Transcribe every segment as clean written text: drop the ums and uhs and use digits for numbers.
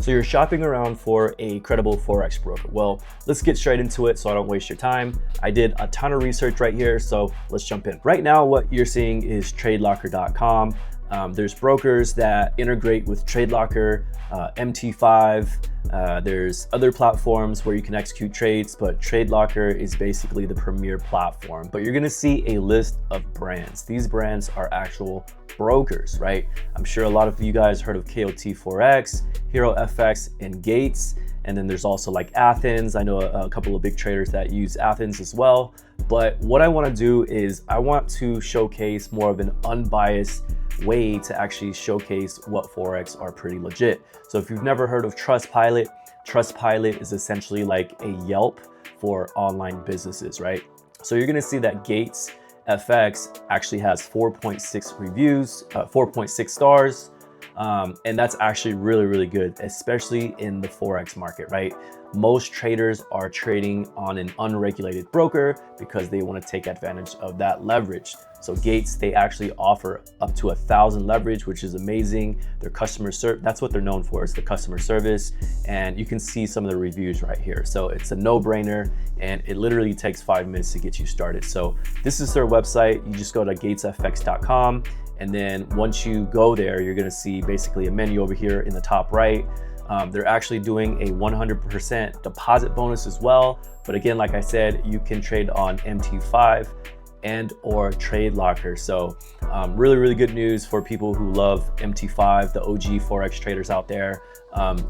So you're shopping around for a credible Forex broker. Well, let's get straight into it so I don't waste your time. I did a ton of research right here, so let's jump in. Right now, what you're seeing is TradeLocker.com. There's brokers that integrate with TradeLocker, MT5. There's other platforms where you can execute trades, but TradeLocker is basically the premier platform. But you're gonna see a list of brands. These brands are actual brokers, right? I'm sure a lot of you guys heard of KOT Forex, Hero FX, and Gates. And then there's also like Athens. I know a couple of big traders that use Athens as well. But what I wanna do is I want to showcase more of an unbiased way to actually showcase what Forex are pretty legit. So if you've never heard of Trustpilot, Trustpilot is essentially like a Yelp for online businesses, right? So you're gonna see that GatesFX actually has 4.6 reviews, 4.6 stars. And that's actually really good, especially in the Forex market, right? Most traders are trading on an unregulated broker because they want to take advantage of that leverage. So Gates, they actually offer up to 1,000 leverage, which is amazing. Their customer service, that's what they're known for, is the customer service. And you can see some of the reviews right here. So it's a no-brainer, and it literally takes 5 minutes to get you started. So this is their website. You just go to GatesFX.com. And then once you go there, you're gonna see basically a menu over here in the top right. They're actually doing a 100% deposit bonus as well. But again, like I said, you can trade on MT5 and or TradeLocker. So really good news for people who love MT5, the OG Forex traders out there.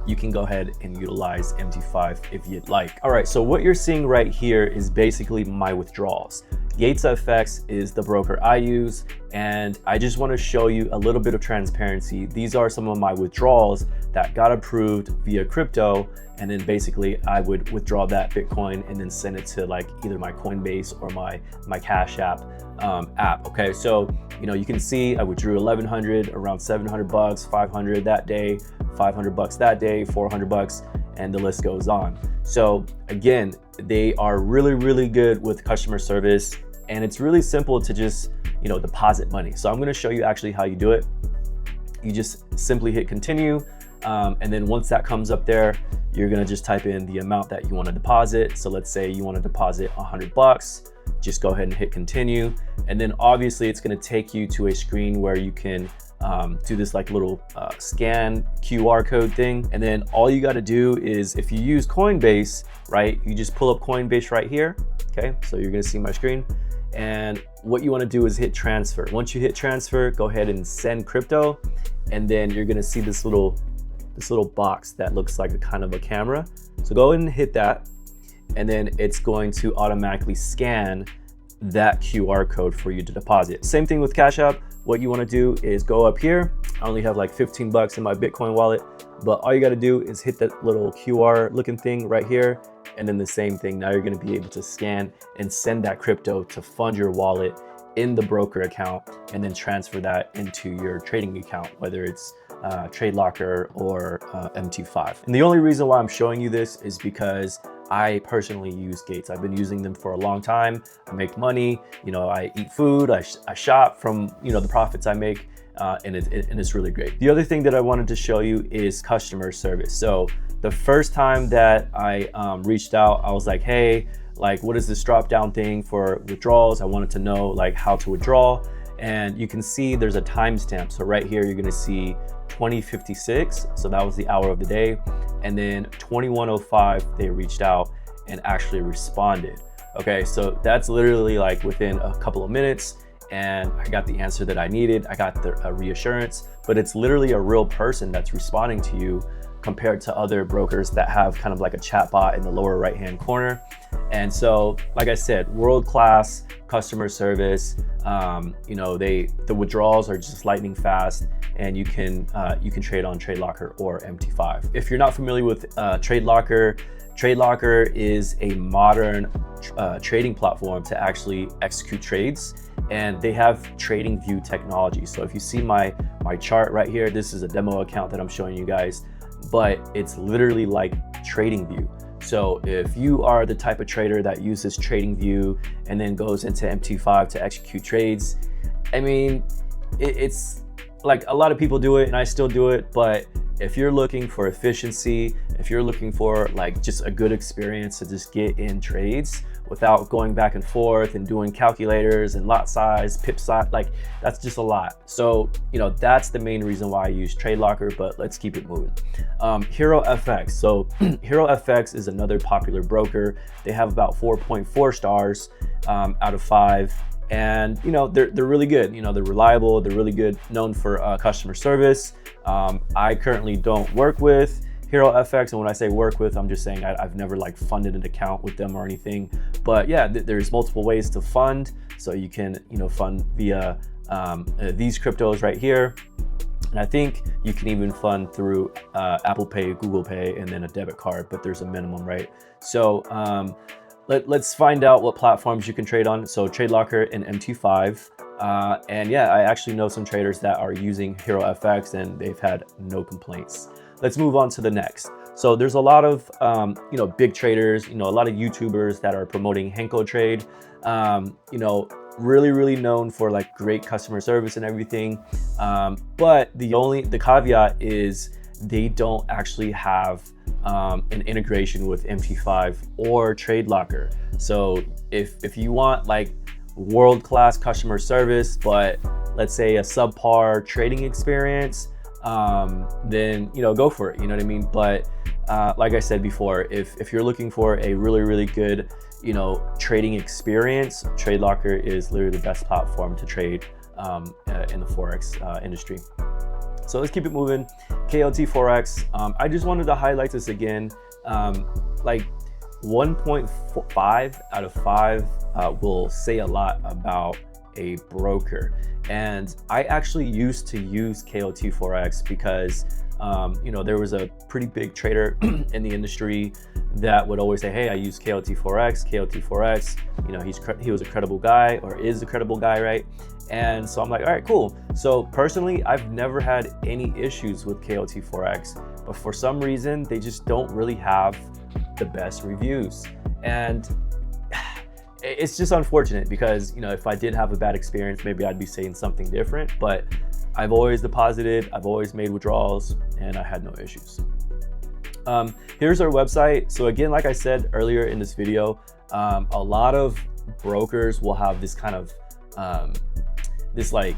You can go ahead and utilize MT5 if you'd like. All right, so what you're seeing right here is basically my withdrawals. GatesFX is the broker I use, and I just want to show you a little bit of transparency. These are some of my withdrawals that got approved via crypto, and then basically I would withdraw that Bitcoin and then send it to like either my Coinbase or my Cash App app. Okay, so you can see I withdrew 1,100, around 700 bucks, 500 that day, 500 bucks that day, 400 bucks, and the list goes on. So again, they are really good with customer service, and it's really simple to just deposit money. So I'm going to show you actually how you do it. You just simply hit continue, and then once that comes up there, you're going to just type in the amount that you want to deposit. So let's say you want to deposit 100 bucks. Just go ahead and hit continue, and then obviously it's going to take you to a screen where you can do this like little scan QR code thing. And then all you got to do is, if you use Coinbase, right, you just pull up Coinbase right here. Okay, so you're going to see my screen, and what you want to do is hit transfer. Once you hit transfer, go ahead and send crypto, and then you're going to see this little box that looks like a kind of a camera. So go ahead and hit that, and then it's going to automatically scan that QR code for you to deposit. Same thing with Cash App. What you want to do is go up here. I only have like 15 bucks in my Bitcoin wallet, but all you got to do is hit that little QR looking thing right here, and then the same thing. Now you're going to be able to scan and send that crypto to fund your wallet in the broker account, and then transfer that into your trading account, whether it's TradeLocker or MT5. And the only reason why I'm showing you this is because I personally use Gates. I've been using them for a long time. I make money, I eat food, I shop from the profits I make, and it's really great. The other thing that I wanted to show you is customer service. So the first time that I reached out, I was like, hey, like, what is this drop down thing for withdrawals? I wanted to know like how to withdraw. And you can see there's a timestamp. So right here, you're gonna see 2056. So that was the hour of the day. And then 2105, they reached out and actually responded. Okay, so that's literally like within a couple of minutes, and I got the answer that I needed. I got the reassurance, but it's literally a real person that's responding to you, compared to other brokers that have kind of like a chatbot in the lower right-hand corner. And so, like I said, world-class customer service. The withdrawals are just lightning fast, and you can trade on TradeLocker or MT5. If you're not familiar with TradeLocker, TradeLocker is a modern trading platform to actually execute trades, and they have TradingView technology. So if you see my chart right here, this is a demo account that I'm showing you guys, but it's literally like TradingView. So if you are the type of trader that uses TradingView and then goes into MT5 to execute trades, I mean, it's like a lot of people do it and I still do it, but if you're looking for efficiency, if you're looking for like just a good experience to just get in trades without going back and forth and doing calculators and lot size, pip size, like that's just a lot. So, you know, that's the main reason why I use TradeLocker, but let's keep it moving. HeroFX. So HeroFX is another popular broker. They have about 4.4 stars out of 5. And you know, they're really good. You know, they're reliable, they're really good, known for customer service. I currently don't work with HeroFX, and when I say work with, I'm just saying I've never like funded an account with them or anything. But yeah, there's multiple ways to fund. So you can, you know, fund via these cryptos right here. And I think you can even fund through Apple Pay, Google Pay, and then a debit card, but there's a minimum, right? So let's find out what platforms you can trade on. So TradeLocker and MT5. And yeah, I actually know some traders that are using HeroFX and they've had no complaints. Let's move on to the next. So there's a lot of, you know, big traders, you know, a lot of YouTubers that are promoting Henko Trade, you know, really known for like great customer service and everything. But the caveat is they don't actually have an integration with MT5 or TradeLocker. So if you want like world-class customer service, but let's say a subpar trading experience, then, you know, go for it, you know what I mean? But like I said before, if you're looking for a really good, you know, trading experience, TradeLocker is literally the best platform to trade in the Forex industry. So let's keep it moving. KOT Forex. I just wanted to highlight this again. Like 1.5 out of 5 will say a lot about a broker. And I actually used to use KOT Forex because you know, there was a pretty big trader in the industry that would always say, hey, I use KOT Forex, you know, he was a credible guy, or is a credible guy, right? And so I'm like, all right, cool. So personally, I've never had any issues with KOT Forex, but for some reason, they just don't really have the best reviews. And it's just unfortunate because, you know, if I did have a bad experience, maybe I'd be saying something different, but I've always deposited, I've always made withdrawals, and I had no issues. Here's our website. So again, like I said earlier in this video, a lot of brokers will have this kind of, this like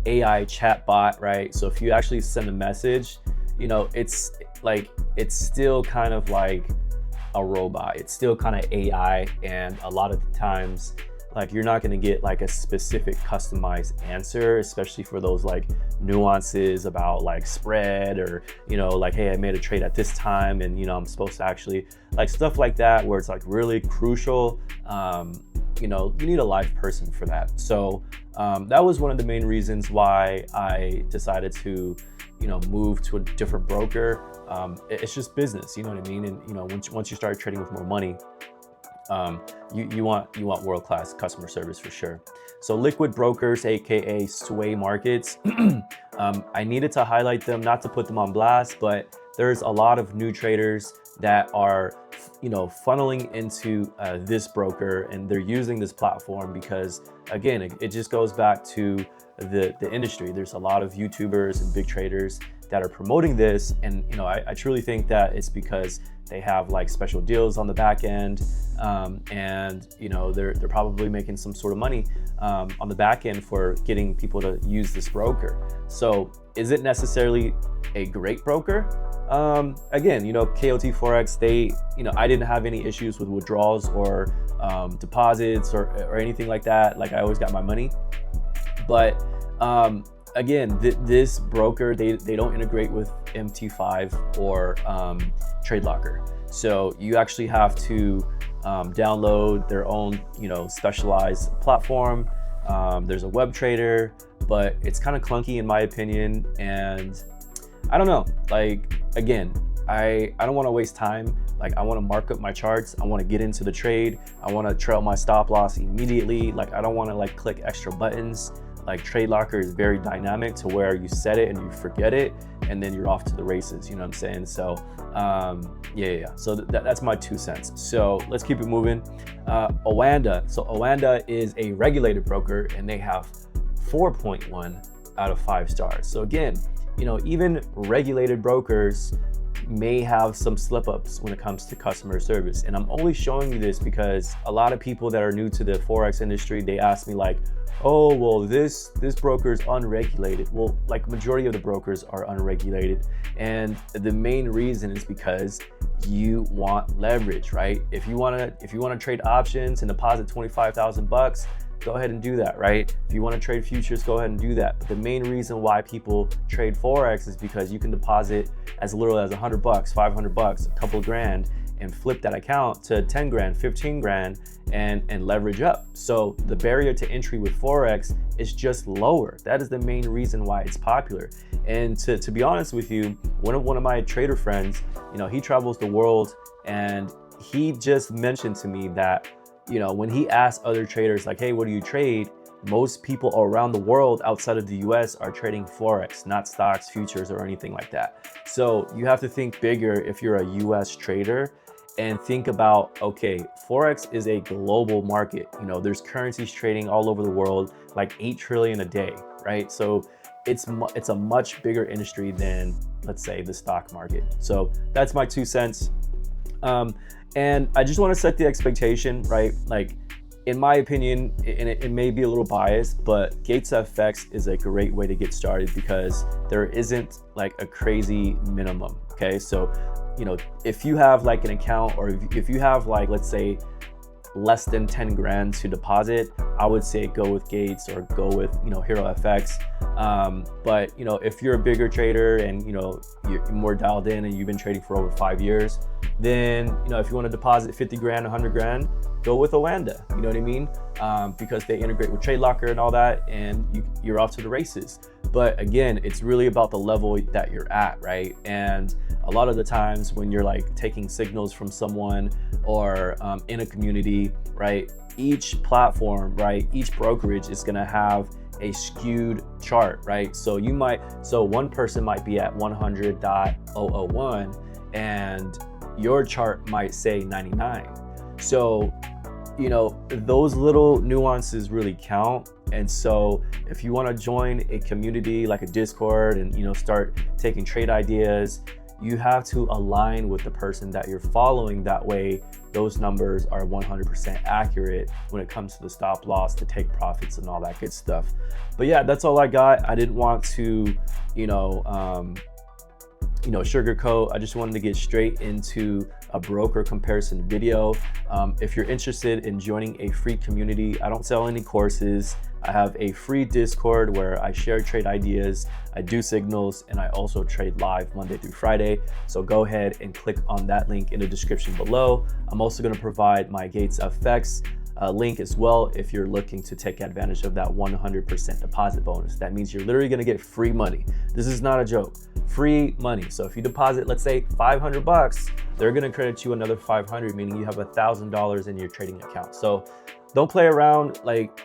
AI chatbot, right? So if you actually send a message, you know, it's still kind of like a robot. It's still kind of AI, and a lot of the times, like, you're not going to get like a specific customized answer, especially for those like nuances about like spread, or, you know, like, hey, I made a trade at this time and, you know, I'm supposed to actually, like, stuff like that where it's like really crucial. You know, you need a live person for that. So that was one of the main reasons why I decided to, you know, move to a different broker. It's just business, you know what I mean? And, you know, once you start trading with more money, you want world-class customer service for sure. So liquid brokers, aka sway markets, I needed to highlight them, not to put them on blast, but there's a lot of new traders that are, you know, funneling into this broker, and they're using this platform because, again, it just goes back to the industry. There's a lot of YouTubers and big traders that are promoting this, and, you know, I truly think that it's because they have like special deals on the back end, and, you know, they're probably making some sort of money on the back end for getting people to use this broker. So is it necessarily a great broker? Again, you know, KOT Forex, they, you know, I didn't have any issues with withdrawals or deposits or anything like that. Like, I always got my money. But again, this broker, they don't integrate with MT5 or TradeLocker. So you actually have to download their own, you know, specialized platform. There's a web trader, but it's kind of clunky in my opinion. And I don't know, like, again, I don't want to waste time. Like, I want to mark up my charts. I want to get into the trade. I want to trail my stop loss immediately. Like, I don't want to like click extra buttons. Like, TradeLocker is very dynamic to where you set it and you forget it, and then you're off to the races, you know what I'm saying? So yeah. So that's my 2 cents. So let's keep it moving. Owanda. So Owanda is a regulated broker, and they have 4.1 out of 5 stars. So again, you know, even regulated brokers may have some slip-ups when it comes to customer service. And I'm only showing you this because a lot of people that are new to the Forex industry, they ask me like, oh, well, this broker is unregulated. Well, like majority of the brokers are unregulated. And the main reason is because you want leverage, right? If you wanna trade options and deposit 25,000 bucks, go ahead and do that, right? If you want to trade futures, go ahead and do that. But the main reason why people trade Forex is because you can deposit as little as 100 bucks, 500 bucks, a couple of grand, and flip that account to 10 grand, 15 grand, and leverage up. So the barrier to entry with Forex is just lower. That is the main reason why it's popular. And to be honest with you, one of my trader friends, you know, he travels the world, and he just mentioned to me that, you know, when he asked other traders like, hey, what do you trade? Most people around the world outside of the US are trading Forex, not stocks, futures, or anything like that. So you have to think bigger if you're a US trader and think about, okay, Forex is a global market. You know, there's currencies trading all over the world, like 8 trillion a day, right? So it's a much bigger industry than, let's say, the stock market. So that's my 2 cents. And I just want to set the expectation, right? Like, in my opinion, and it may be a little biased, but GatesFX is a great way to get started because there isn't like a crazy minimum, okay? So, you know, if you have like an account, or if you have like, let's say, less than 10 grand to deposit, I would say go with Gates or go with, you know, HeroFX. But, you know, if you're a bigger trader and, you know, you're more dialed in and you've been trading for over 5 years, then, you know, if you want to deposit 50 grand, 100 grand, go with Owanda, you know what I mean? Because they integrate with TradeLocker and all that, and you're off to the races. But again, it's really about the level that you're at, right? And a lot of the times when you're like taking signals from someone or in a community, right? Each platform, right? Each brokerage is gonna have a skewed chart, right? So one person might be at 100.001 and your chart might say 99. So, you know, those little nuances really count. And so if you want to join a community like a Discord and, you know, start taking trade ideas, you have to align with the person that you're following. That way those numbers are 100% accurate when it comes to the stop loss, to take profits and all that good stuff. But yeah, that's all I got. I didn't want to, sugarcoat. I just wanted to get straight into a broker comparison video. If you're interested in joining a free community, I don't sell any courses. I have a free Discord where I share trade ideas, I do signals, and I also trade live Monday through Friday. So go ahead and click on that link in the description below. I'm also going to provide my GatesFX link as well if you're looking to take advantage of that 100% deposit bonus. That means you're literally going to get free money. This is not a joke. Free money. So if you deposit, let's say 500 bucks, they're going to credit you another 500, meaning you have $1,000 in your trading account. So don't play around. Like,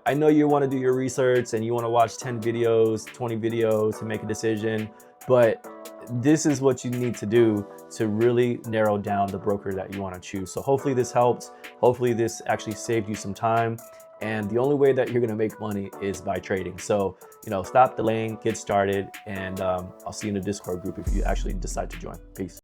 I know you want to do your research and you want to watch 10 videos, 20 videos to make a decision, but this is what you need to do to really narrow down the broker that you want to choose. So hopefully this helps. Hopefully this actually saved you some time. And the only way that you're going to make money is by trading. So, stop delaying, get started, and I'll see you in the Discord group if you actually decide to join. Peace.